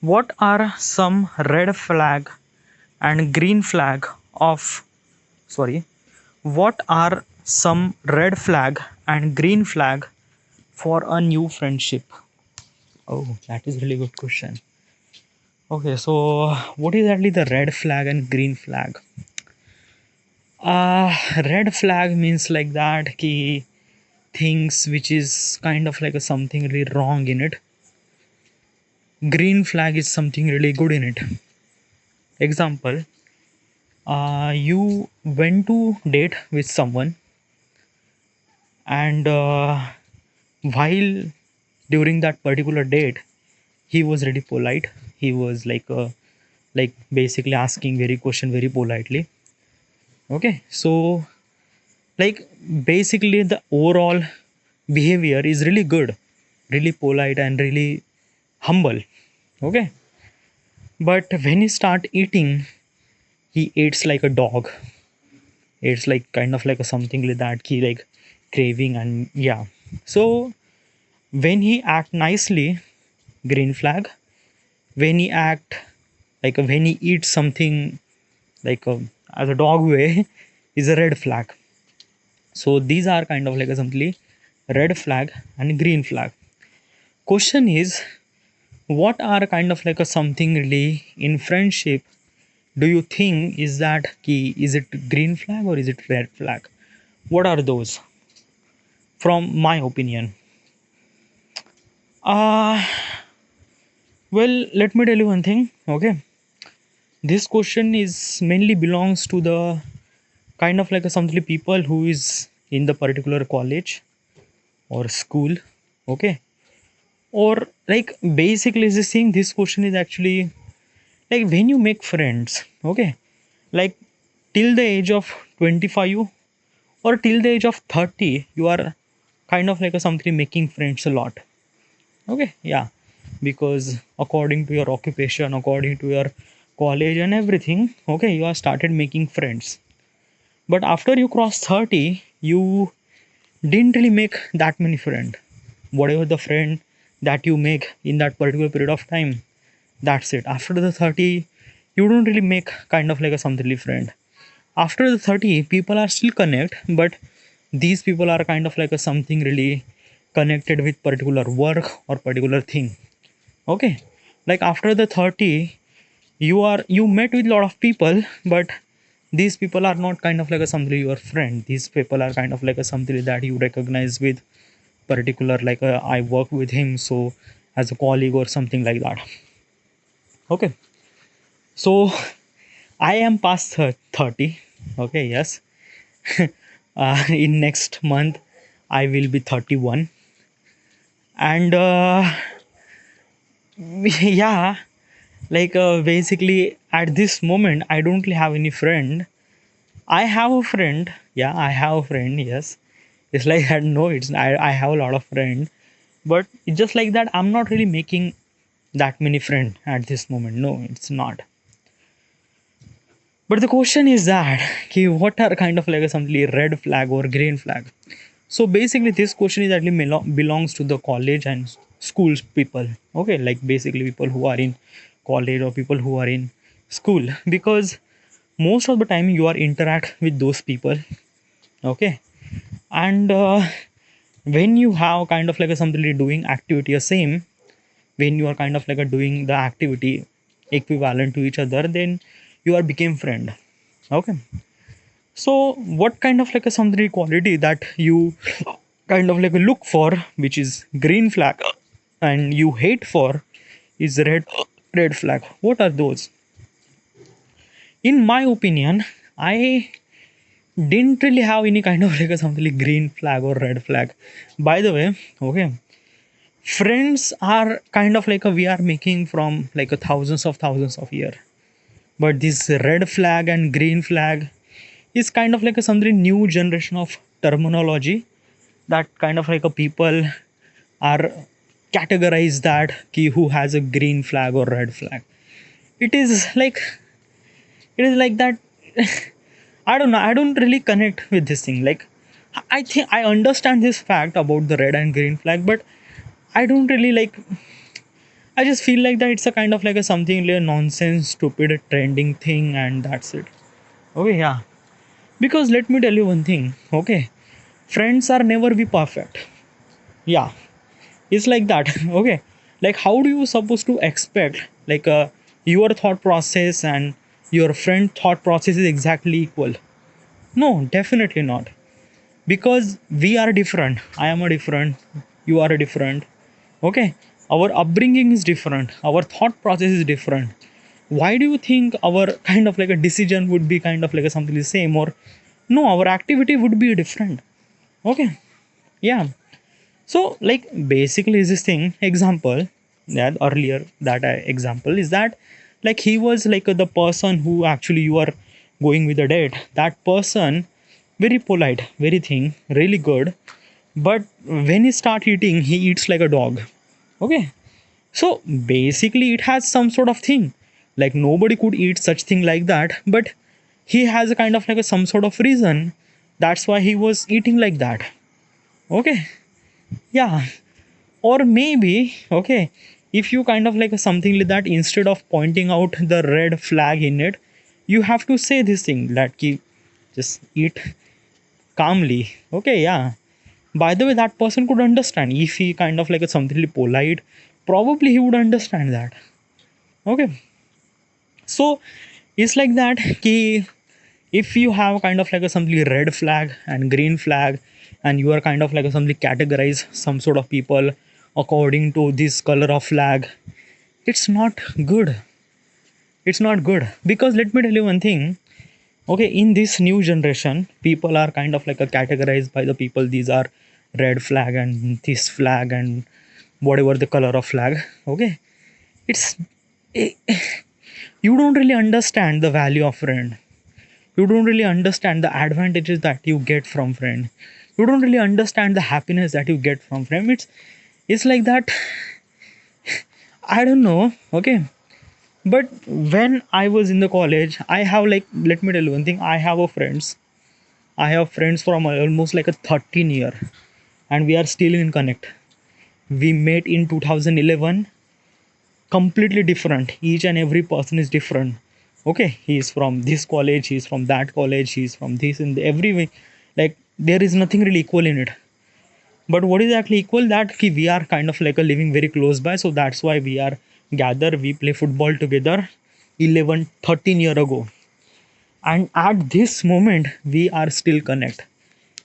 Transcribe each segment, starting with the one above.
What are some red flag and green flag of sorry what are some red flag and green flag for a new friendship? Oh, that is really good question. Okay, so what is actually the red flag and green flag? Red flag means like that ki things which is kind of like a something really wrong in it. Green flag is something really good in it. Example, you went to date with someone, and while during that particular date, he was really polite. He was like basically asking very question very politely. Okay, so like basically the overall behavior is really good, really polite and really humble. Okay, but when he start eating, he eats like a dog. It's like kind of like a something like that he like craving, and yeah. So when he act nicely, green flag. When he act like when he eats something like as a dog way is a red flag. So these are kind of like a simply red flag and green flag. Question is, what are kind of like a something really in friendship do you think is that key? Is it green flag or is it red flag? What are those from my opinion? uh well, let me tell you one thing. Okay, this question is mainly belongs to the kind of like a something people who is in the particular college or school. Okay, or like basically the thing, this question is actually like when you make friends. Okay, like till the age of 25 or till the age of 30 you are kind of like a something making friends a lot. Okay, yeah, because according to your occupation, according to your college and everything, okay, you are started making friends. But after you cross 30, you didn't really make that many friends. Whatever the friend that you make in that particular period of time, that's it. After the 30, you don't really make kind of like a something friend. After the 30, people are still connect, but these people are kind of like a something really connected with particular work or particular thing. Okay, like after the 30, you met with a lot of people, but these people are not kind of like a something your friend. These people are kind of like a something that you recognize with particular like I work with him, so as a colleague or something like that. Okay, so I am past 30. Okay, yes. In next month I will be 31, and yeah, like basically at this moment I don't really have any friend. I have a friend. Yeah, I have a friend. Yes, it's like I know I have a lot of friends, but it's just like that. I'm not really making that many friends at this moment. No, it's not. But the question is that, okay, what are kind of like a something red flag or green flag? So basically, this question is actually belongs to the college and schools people. Okay, like basically people who are in college or people who are in school, because most of the time you are interact with those people. Okay, and when you have kind of like a something doing activity the same, when you are kind of like a doing the activity equivalent to each other, then you are became friend. Okay, so what kind of like a something quality that you kind of like a look for, which is green flag, and you hate for is red flag? What are those? In my opinion, I didn't really have any kind of like a something like green flag or red flag. By the way, okay, friends are kind of like a we are making from like a thousands of year, but this red flag and green flag is kind of like a something new generation of terminology that kind of like a people are categorize that ki who has a green flag or red flag. It is like it is like that. I don't know, I don't really connect with this thing. Like I think I understand this fact about the red and green flag, but I don't really like I just feel like that it's a kind of like a something like a nonsense stupid trending thing, and that's it. Okay, yeah. Because let me tell you one thing, okay, friends are never be perfect. Yeah, it's like that. Okay, like how do you supposed to expect like your thought process and your friend thought process is exactly equal? No, definitely not. Because we are different, I am a different, you are a different. Okay, our upbringing is different, our thought process is different. Why do you think our kind of like a decision would be kind of like a something the same? Or no, our activity would be different. Okay, yeah. So like basically is this thing example, that earlier that I example is that like he was like the person who actually you are going with a date, that person very polite, very thing really good, but when he start eating he eats like a dog. Okay, so basically it has some sort of thing, like nobody could eat such thing like that, but he has a kind of like a some sort of reason, that's why he was eating like that. Okay, yeah. Or maybe, okay, if you kind of like a something like that, instead of pointing out the red flag in it, you have to say this thing that ki, just eat calmly. Okay, yeah. By the way, that person could understand if he kind of like a something polite, probably he would understand that. Okay, so it's like that ki, if you have kind of like a something red flag and green flag, and you are kind of like a something categorize some sort of people according to this color of flag, it's not good. It's not good. Because let me tell you one thing, okay, in this new generation people are kind of like a categorized by the people, these are red flag and this flag and whatever the color of flag. Okay, it's eh, you don't really understand the value of friend, you don't really understand the advantages that you get from friend, you don't really understand the happiness that you get from friend. It's like that. I don't know. Okay, but when I was in the college I have like, let me tell you one thing, I have friends from almost like a 13 year, and we are still in connect. We met in 2011, completely different, each and every person is different. Okay, he is from this college, he is from that college, he is from this and every way, like there is nothing really equal in it. But what is actually equal, that ki we are kind of like a living very close by, so that's why we are gather, we play football together 11 13 year ago, and at this moment we are still connect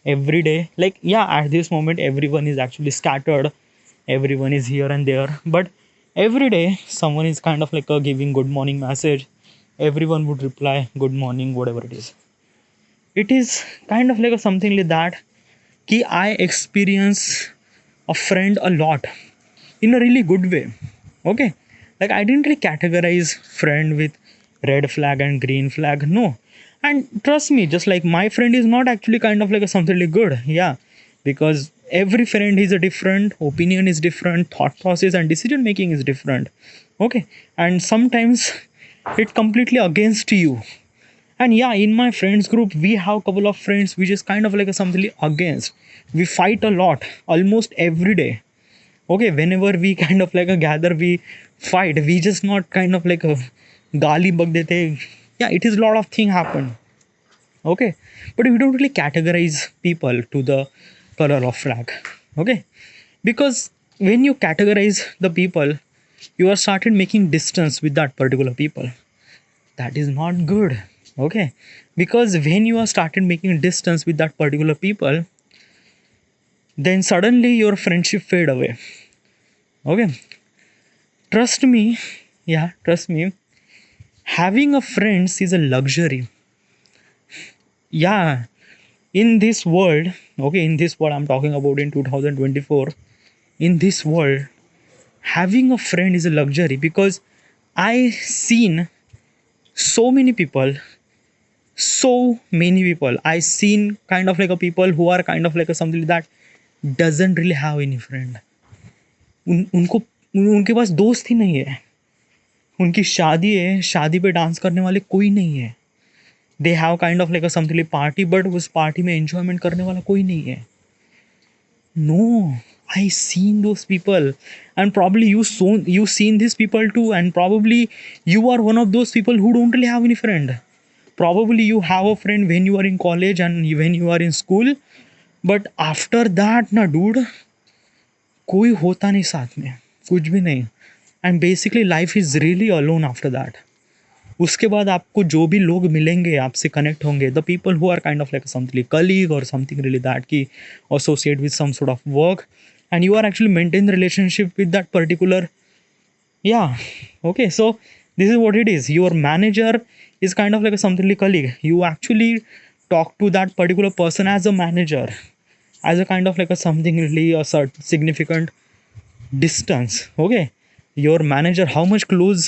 every day. Like yeah, at this moment everyone is actually scattered, everyone is here and there, but every day someone is kind of like a giving good morning message, everyone would reply good morning, whatever it is. It is kind of like a something like that ki I experience a friend a lot in a really good way. Okay, like I didn't really categorize friend with red flag and green flag, no. And trust me, just like my friend is not actually kind of like a something really good. Yeah, because every friend is a different, opinion is different, thought process and decision making is different. Okay, and sometimes it completely against you. And yeah, in my friends group we have a couple of friends which is kind of like a something against, we fight a lot almost every day. Okay, whenever we kind of like a gather we fight, we just not kind of like a gali bag dete. Yeah, it is a lot of thing happen. Okay, but we don't really categorize people to the color of flag. Okay, because when you categorize the people, you are started making distance with that particular people, that is not good. Okay, because when you are started making distance with that particular people, then suddenly your friendship fade away. Okay, trust me, yeah, trust me, having a friends is a luxury. Yeah, in this world, okay, in this world I'm talking about in 2024, in this world having a friend is a luxury. Because I seen so many people, so many people I seen kind of like a people who are kind of like a something that doesn't really have any friend. उनको उनके पास दोस्त ही नहीं है, उनकी शादी है, शादी पे डांस करने वाले कोई नहीं है, they have kind of like a something party, but उस पार्टी में एंजॉयमेंट करने वाला कोई नहीं है. No, I seen those people, and probably you seen these people too, and probably you are one of those people who don't really have any friend. Probably you have a friend when you are in college and when you are in school, but after that na dude, कोई होता नहीं साथ में, कुछ भी नहीं. And basically life is really alone after that. उसके बाद आपको जो भी लोग मिलेंगे, आपसे कनेक्ट होंगे, the people who are kind of like something colleague और समथिंग रियली दैट की associate with some sort of work, and you are actually maintain the relationship with that particular. Yeah, okay, so this is what it is. Your manager is kind of like a something like colleague. You actually talk to that particular person as a manager, as a kind of like a something really a certain significant distance. Okay, your manager, how much close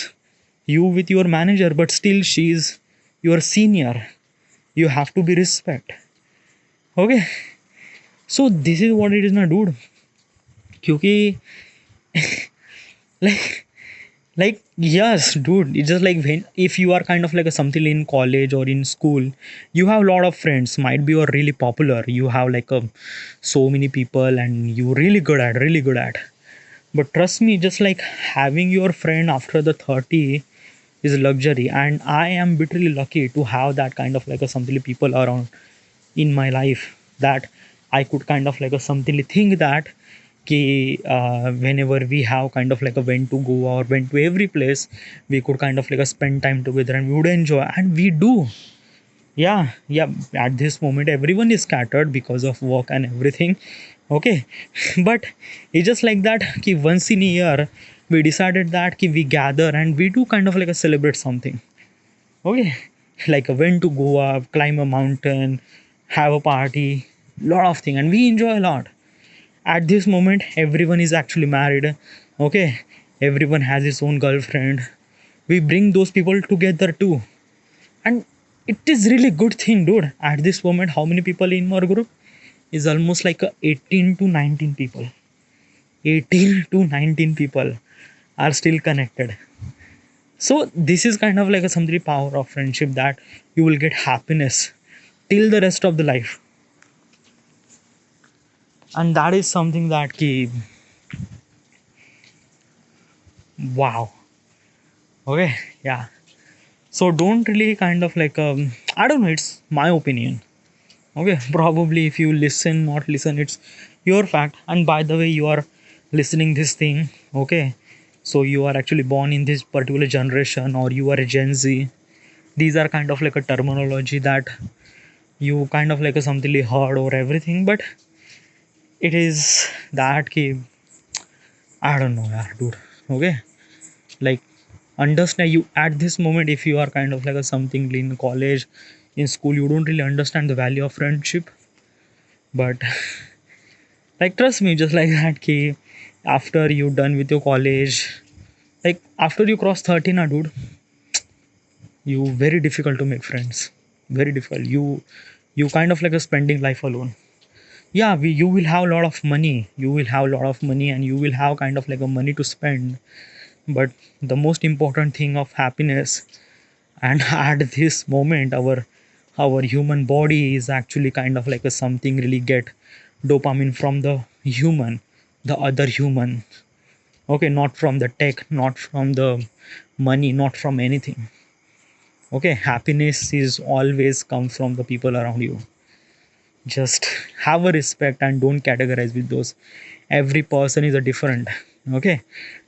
you with your manager, but still she's your senior, you have to be respect. Okay, so this is what it is na dude. क्योंकि like yes dude, it's just like when if you are kind of like a something in college or in school, you have a lot of friends, might be you're really popular, you have like so many people and you really good at. But trust me, just like having your friend after the 30 is a luxury, and I am bitterly lucky to have that kind of like a something people around in my life, that I could kind of like a something think that कि whenever we have kind of like a went to Goa or went to every place, we could kind of like a spend time together and we would enjoy, and we do. Yeah, yeah, at this moment everyone is scattered because of work and everything. Okay, but it's just like that कि once in a year we decided that कि we gather and we do kind of like a celebrate something. Okay, like a went to Goa, climb a mountain, have a party, lot of thing, and we enjoy a lot. At this moment everyone is actually married. Okay, everyone has his own girlfriend. We bring those people together too, and it is really good thing dude. At this moment how many people in our group is almost like 18 to 19 people. 18 to 19 people are still connected. So this is kind of like a something power of friendship, that you will get happiness till the rest of the life. And that is something that ki wow. Okay, yeah. So don't really kind of like I don't know, it's my opinion. Okay, probably if you listen, not listen, it's your fact. And by the way, you are listening this thing, okay? So you are actually born in this particular generation, or you are a Gen Z. These are kind of like a terminology that you kind of like a something heard or everything, but it is that ki I don't know, yeah, dude. Okay, like understand you at this moment, if you are kind of like a something in college, in school, you don't really understand the value of friendship. But like trust me, just like that ki after you done with your college, like after you cross 30 na dude, you very difficult to make friends, very difficult. You kind of like a spending life alone. Yeah, you will have a lot of money, you will have a lot of money, and you will have kind of like a money to spend, but the most important thing of happiness, and at this moment our human body is actually kind of like a something really get dopamine from the human, the other human. Okay, not from the tech, not from the money, not from anything. Okay, happiness is always come from the people around you. Just have a respect and don't categorize with those. Every person is a different. Okay,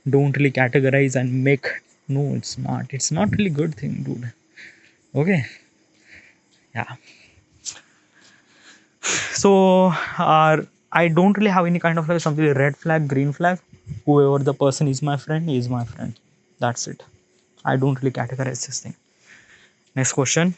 don't really categorize and make. No, it's not really good thing dude. Okay, yeah. So I don't really have any kind of like something red flag, green flag. Whoever the person is my friend is my friend. That's it. I don't really categorize this thing. Next question.